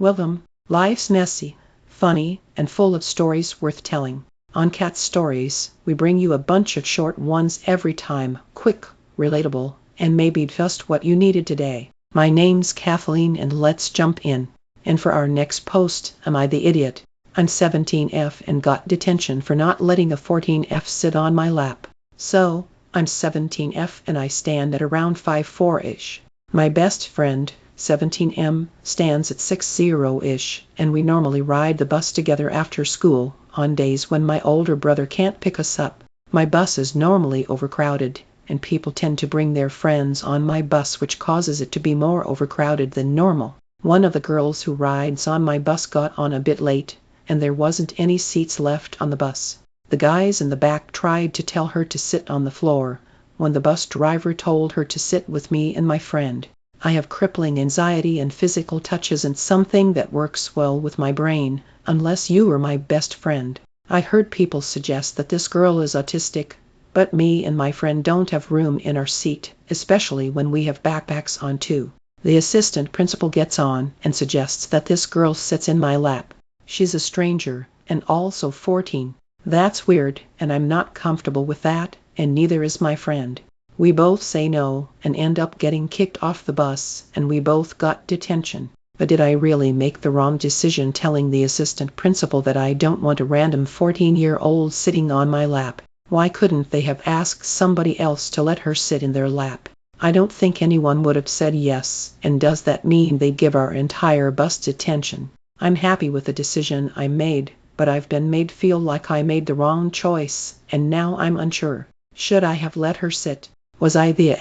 Life's messy, funny, and full of stories worth telling. On Cat Stories, we bring you a bunch of short ones every time, quick, relatable, and maybe just what you needed today. My name's Kathleen and let's jump in. And for our next post, Am I the Idiot? I'm 17F and got detention for not letting a 14F sit on my lap. So, I'm 17F and I stand at around 5'4"-ish. My best friend, 17M, stands at 6'0"-ish, and we normally ride the bus together after school, on days when my older brother can't pick us up. My bus is normally overcrowded, and people tend to bring their friends on my bus, which causes it to be more overcrowded than normal. One of the girls who rides on my bus got on a bit late, and there wasn't any seats left on the bus. The guys in the back tried to tell her to sit on the floor, when the bus driver told her to sit with me and my friend. I have crippling anxiety, and physical touch isn't something that works well with my brain, unless you are my best friend. I heard people suggest that this girl is autistic, but me and my friend don't have room in our seat, especially when we have backpacks on too. The assistant principal gets on and suggests that this girl sits in my lap. She's a stranger, and also 14. That's weird, and I'm not comfortable with that, and neither is my friend. We both say no, and end up getting kicked off the bus, and we both got detention. But did I really make the wrong decision telling the assistant principal that I don't want a random 14-year-old sitting on my lap? Why couldn't they have asked somebody else to let her sit in their lap? I don't think anyone would have said yes, and does that mean they give our entire bus detention? I'm happy with the decision I made, but I've been made feel like I made the wrong choice, and now I'm unsure. Should I have let her sit? Was I the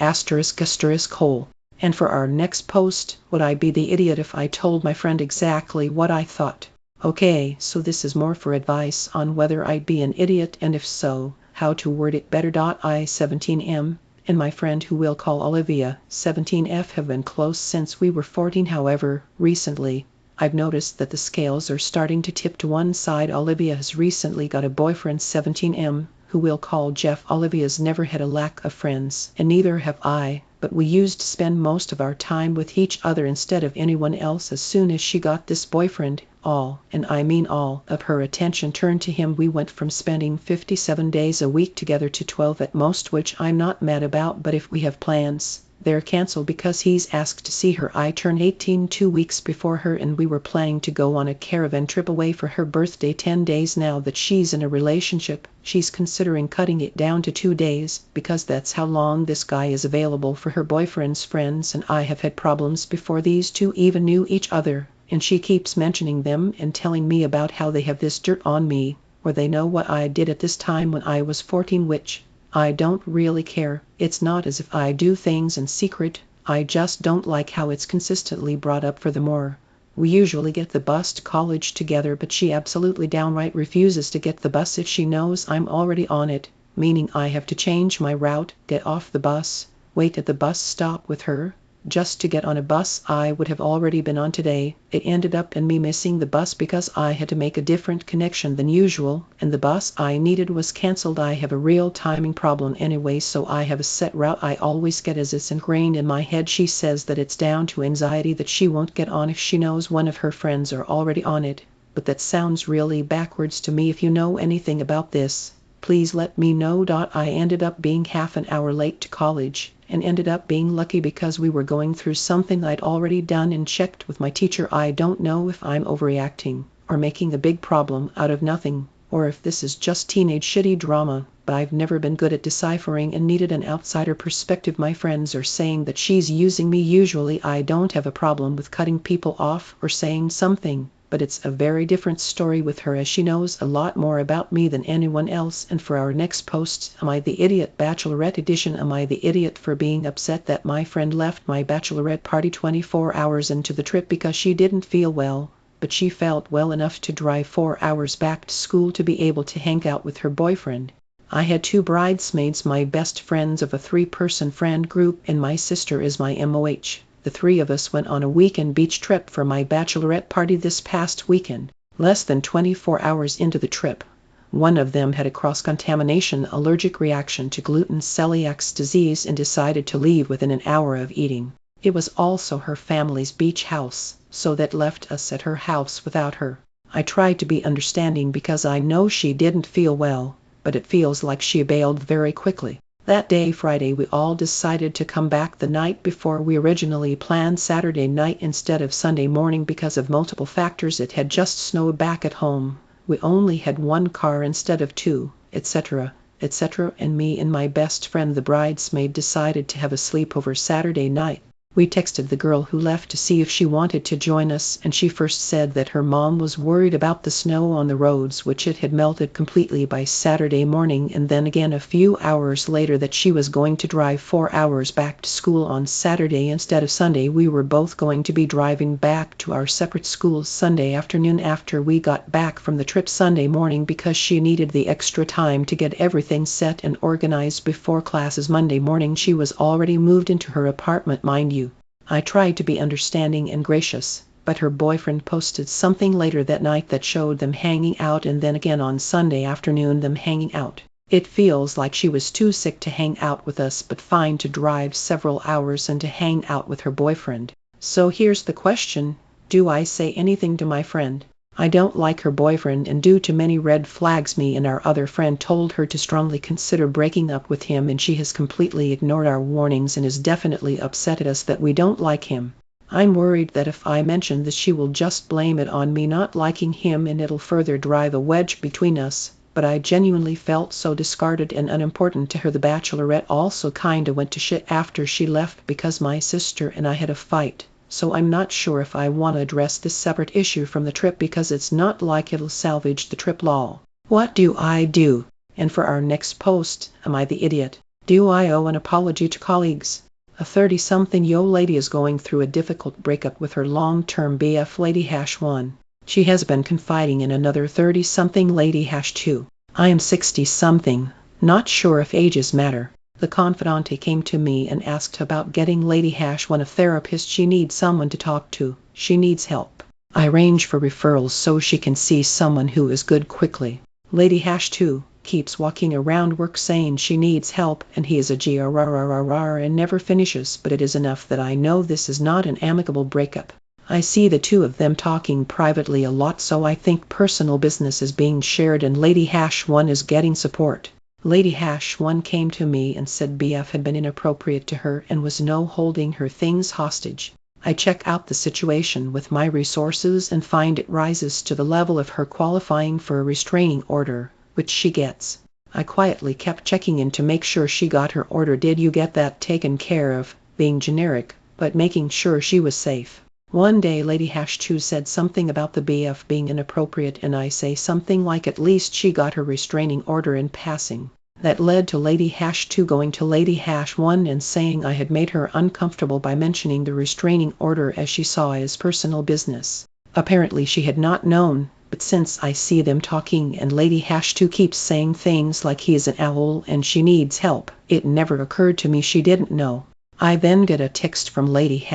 ***hole? And for our next post, would I be the idiot if I told my friend exactly what I thought? Okay, so this is more for advice on whether I'd be an idiot, and if so, how to word it better. I, 17M, and my friend who we'll call Olivia, 17F, have been close since we were 14. However, recently, I've noticed that the scales are starting to tip to one side. Olivia has recently got a boyfriend, 17M, who we'll call Jeff. Olivia's never had a lack of friends, and neither have I, but we used to spend most of our time with each other instead of anyone else. As soon as she got this boyfriend, all, and I mean all, of her attention turned to him. We went from spending 57 days a week together to 12 at most, which I'm not mad about, but if we have plans, they're canceled because he's asked to see her. I turn 18 2 weeks before her, and we were planning to go on a caravan trip away for her birthday. 10 days now that she's in a relationship, she's considering cutting it down to 2 days, because that's how long this guy is available for her boyfriend's friends, and I have had problems before these two even knew each other, and she keeps mentioning them and telling me about how they have this dirt on me, or they know what I did at this time when I was 14, which I don't really care. It's not as if I do things in secret, I just don't like how it's consistently brought up. Furthermore, we usually get the bus to college together, but she absolutely downright refuses to get the bus if she knows I'm already on it, meaning I have to change my route, get off the bus, wait at the bus stop with her, just to get on a bus I would have already been on today. It ended up in me missing the bus because I had to make a different connection than usual, and the bus I needed was canceled. I have a real timing problem anyway, so I have a set route I always get, as it's ingrained in my head. She says that it's down to anxiety that she won't get on if she knows one of her friends are already on it, but that sounds really backwards to me. If you know anything about this, please let me know. I ended up being half an hour late to college, and ended up being lucky because we were going through something I'd already done and checked with my teacher. I don't know if I'm overreacting, or making a big problem out of nothing, or if this is just teenage shitty drama, but I've never been good at deciphering and needed an outsider perspective. My friends are saying that she's using me. Usually I don't have a problem with cutting people off or saying something, but it's a very different story with her, as she knows a lot more about me than anyone else. And for our next post, Am I the Idiot? Bachelorette edition. Am I the idiot for being upset that my friend left my bachelorette party 24 hours into the trip because she didn't feel well, but she felt well enough to drive 4 hours back to school to be able to hang out with her boyfriend? I had 2 bridesmaids, my best friends of a 3-person friend group, and my sister is my MOH. The 3 of us went on a weekend beach trip for my bachelorette party this past weekend. Less than 24 hours into the trip, one of them had a cross-contamination allergic reaction to gluten, celiac disease, and decided to leave within an hour of eating. It was also her family's beach house, so that left us at her house without her. I tried to be understanding because I know she didn't feel well, but it feels like she bailed very quickly. That day, Friday, we all decided to come back the night before. We originally planned Saturday night instead of Sunday morning because of multiple factors. It had just snowed back at home. We only had one car instead of two, etc., etc., and me and my best friend, the bridesmaid, decided to have a sleepover Saturday night. We texted the girl who left to see if she wanted to join us, and she first said that her mom was worried about the snow on the roads, which it had melted completely by Saturday morning, and then again a few hours later that she was going to drive 4 hours back to school on Saturday instead of Sunday. We were both going to be driving back to our separate schools Sunday afternoon after we got back from the trip Sunday morning because she needed the extra time to get everything set and organized before classes Monday morning. She was already moved into her apartment, mind you. I tried to be understanding and gracious, but her boyfriend posted something later that night that showed them hanging out, and then again on Sunday afternoon them hanging out. It feels like she was too sick to hang out with us but fine to drive several hours and to hang out with her boyfriend. So here's the question, do I say anything to my friend? I don't like her boyfriend, and due to many red flags, me and our other friend told her to strongly consider breaking up with him, and she has completely ignored our warnings and is definitely upset at us that we don't like him. I'm worried that if I mention this she will just blame it on me not liking him and it'll further drive a wedge between us, but I genuinely felt so discarded and unimportant to her. The bachelorette also kinda went to shit after she left because my sister and I had a fight. So I'm not sure if I want to address this separate issue from the trip because it's not like it'll salvage the trip. Lol. What do I do? And for our next post, am I the idiot? Do I owe an apology to colleagues? A 30-something yo lady is going through a difficult breakup with her long-term BF lady #1. She has been confiding in another 30-something lady #2. I am 60-something, not sure if ages matter. The confidante came to me and asked about getting lady #1 a therapist. She needs someone to talk to. She needs help. I arrange for referrals so she can see someone who is good quickly. Lady #2 keeps walking around work saying she needs help and he is a grrrr and never finishes, but it is enough that I know this is not an amicable breakup. I see the two of them talking privately a lot, so I think personal business is being shared and lady #1 is getting support. Lady #1 came to me and said BF had been inappropriate to her and was no holding her things hostage. I check out the situation with my resources and find it rises to the level of her qualifying for a restraining order, which she gets. I quietly kept checking in to make sure she got her order. Did you get that taken care of? Being generic, but making sure she was safe. One day lady #2 said something about the BF being inappropriate and I say something like at least she got her restraining order in passing. That led to lady #2 going to lady #1 and saying I had made her uncomfortable by mentioning the restraining order as she saw it as personal business. Apparently she had not known, but since I see them talking and lady #2 keeps saying things like he is an owl and she needs help, it never occurred to me she didn't know. I then get a text from lady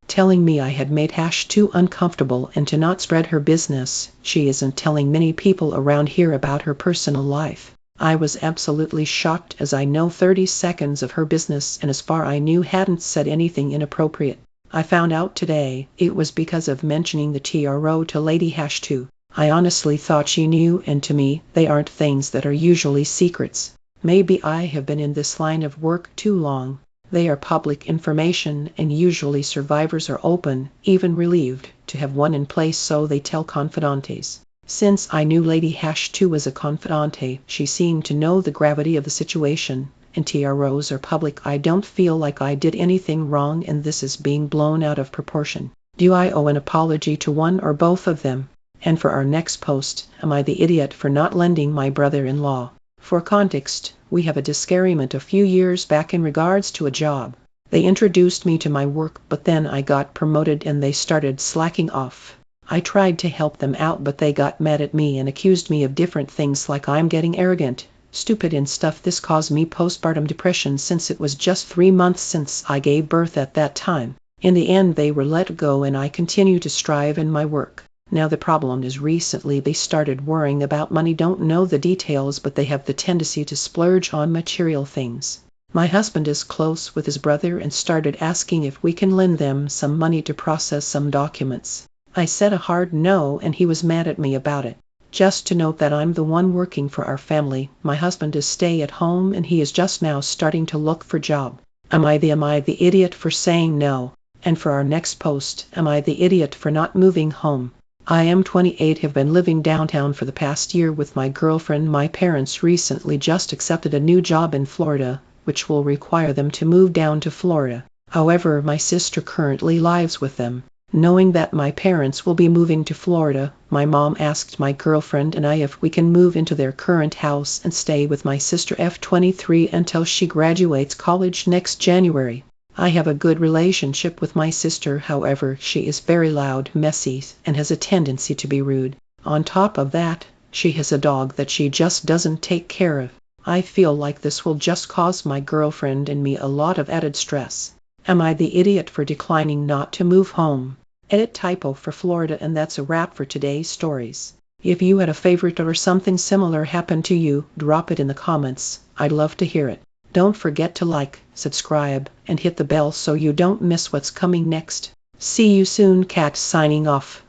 telling me I had made #2 uncomfortable and to not spread her business. She isn't telling many people around here about her personal life. I was absolutely shocked as I know 30 seconds of her business and as far I knew hadn't said anything inappropriate. I found out today it was because of mentioning the TRO to lady #2. I honestly thought she knew, and to me they aren't things that are usually secrets. Maybe I have been in this line of work too long. They are public information and usually survivors are open, even relieved, to have one in place so they tell confidantes. Since I knew lady #2 was a confidante, she seemed to know the gravity of the situation, and TROs are public. I don't feel like I did anything wrong and this is being blown out of proportion. Do I owe an apology to one or both of them? And for our next post, am I the idiot for not lending my brother-in-law? For context, we have a disagreement a few years back in regards to a job. They introduced me to my work, but then I got promoted and they started slacking off. I tried to help them out, but they got mad at me and accused me of different things like I'm getting arrogant, stupid and stuff. This caused me postpartum depression since it was just 3 months since I gave birth at that time. In the end they were let go and I continue to strive in my work. Now the problem is recently they started worrying about money. Don't know the details, but they have the tendency to splurge on material things. My husband is close with his brother and started asking if we can lend them some money to process some documents. I said a hard no and he was mad at me about it. Just to note that I'm the one working for our family. My husband is stay at home and he is just now starting to look for job. Am I the idiot for saying no? And for our next post, am I the idiot for not moving home? I am 28, have been living downtown for the past year with my girlfriend. My parents recently just accepted a new job in Florida, which will require them to move down to Florida. However, my sister currently lives with them. Knowing that my parents will be moving to Florida, my mom asked my girlfriend and I if we can move into their current house and stay with my sister F23 until she graduates college next January. I have a good relationship with my sister, however, she is very loud, messy, and has a tendency to be rude. On top of that, she has a dog that she just doesn't take care of. I feel like this will just cause my girlfriend and me a lot of added stress. Am I the idiot for declining not to move home? Edit typo for Florida. And that's a wrap for today's stories. If you had a favorite or something similar happened to you, drop it in the comments. I'd love to hear it. Don't forget to like, subscribe, and hit the bell so you don't miss what's coming next. See you soon. Cat signing off.